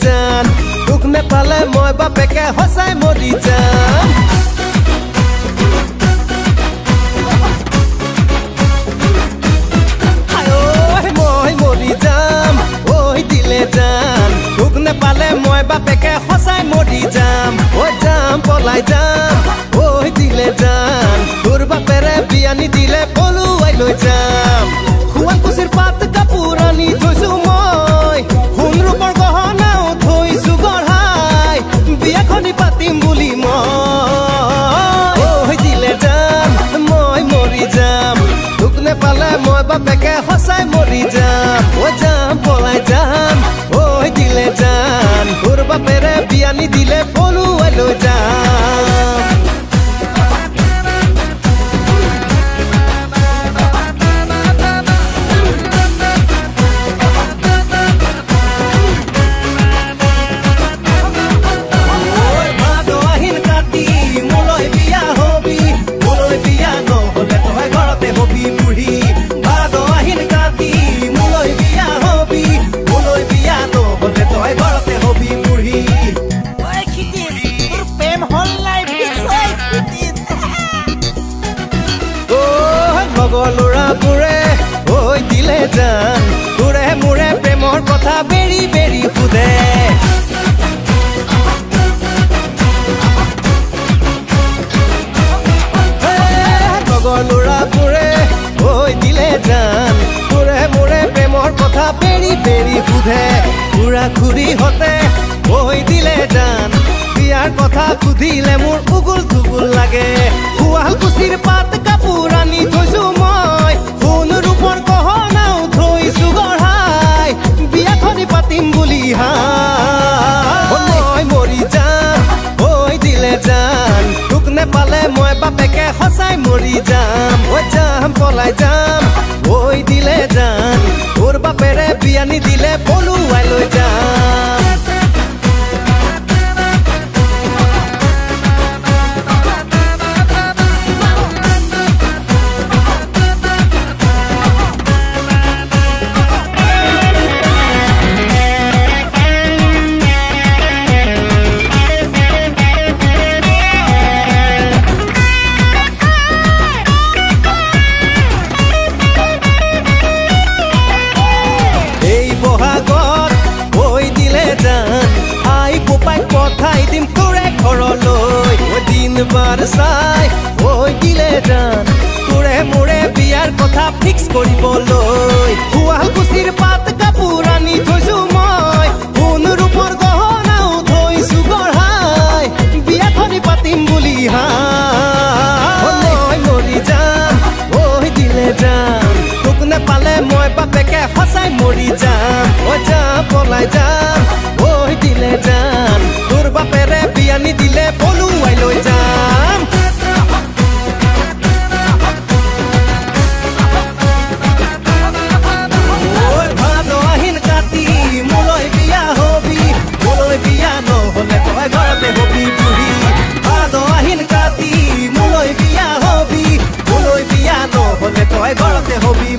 जान दुख ने पाले मोय बापे के हसाय मोरी जान आयो मोय मोरी जाम ओय दिले जान दुख ने पाले मोय बापे के हसाय मोरी जाम ओ जाम पलाई जाम ओय दिले जान তোর বাপে রে বিয়ানি দিলে বলু আই লই যাম খুয়ান কুসির পাত কাপুরানি থইছু মই হুন ৰূপৰ গহনা পাতিম বুলি মই দিলে যাম মই মৰি যাম দুখ নেপালে মই বাপেকে সঁচাই মৰি যাম ঐ যাম পলাই যাম ঐ দিলে যাম তোৰ বাপেৰে বিয়ানি দিলে পলুৱাই লৈ যাম লৰাবোৰে ঐ দিলে জান তোৰে মোৰে প্ৰেমৰ কথা বেৰি বেৰি সুধে লৰাবোৰে ঐ দিলে জান তোৰে মোৰে প্ৰেমৰ কথা বেৰি বেৰি সুধে খুৰা খুৰীহঁতে ঐ দিলে জান বিয়াৰ কথা সুধিলে মোৰ উগুল থুগুল লাগে শুৱালকুছিৰ পাত কাপোৰ আনি থৈছো মই সোণ ৰূপৰ গহনাও থৈছো গঢ়াই বিয়াখনি পাতিম বুলি মই মৰি যাম ঐ দিলে জান তোক নেপালে মই বাপেকে সঁচাই মৰি যাম ঐ যাম পলাই যাম ঐ দিলে জান তোৰ বাপেৰে বিয়ানি দিলে পলুৱাই লৈ যাম বাৰ চাই ঐ দিলে জান তোৰে মোৰে বিয়াৰ কথা ফিক্স কৰিবলৈ শুৱালকুছিৰ পাত কাপোৰ আনি থৈছো মই সোণ ৰূপৰ গহনাও থৈছো গঢ়াই বিয়াখনি পাতিম বুলি মই মৰি যাম ঐ দিলে জান তোক নেপালে মই বাপেকে সঁচাই মৰি যাম ঐ যাম পলাই যাম ঐ দিলে জান তোৰ বাপেৰে বিয়ানি দিলে পলুৱাই লৈ যাম ভাদ আহিন কাতি মোলৈ বিয়া হবি মোলৈ বিয়া নহলে তই ঘৰতে হবি বুঢ়ী ভাদ আহিন কাতি মোলৈ বিয়া হবি মোলৈ বিয়া নহলে তই ঘৰতে হবি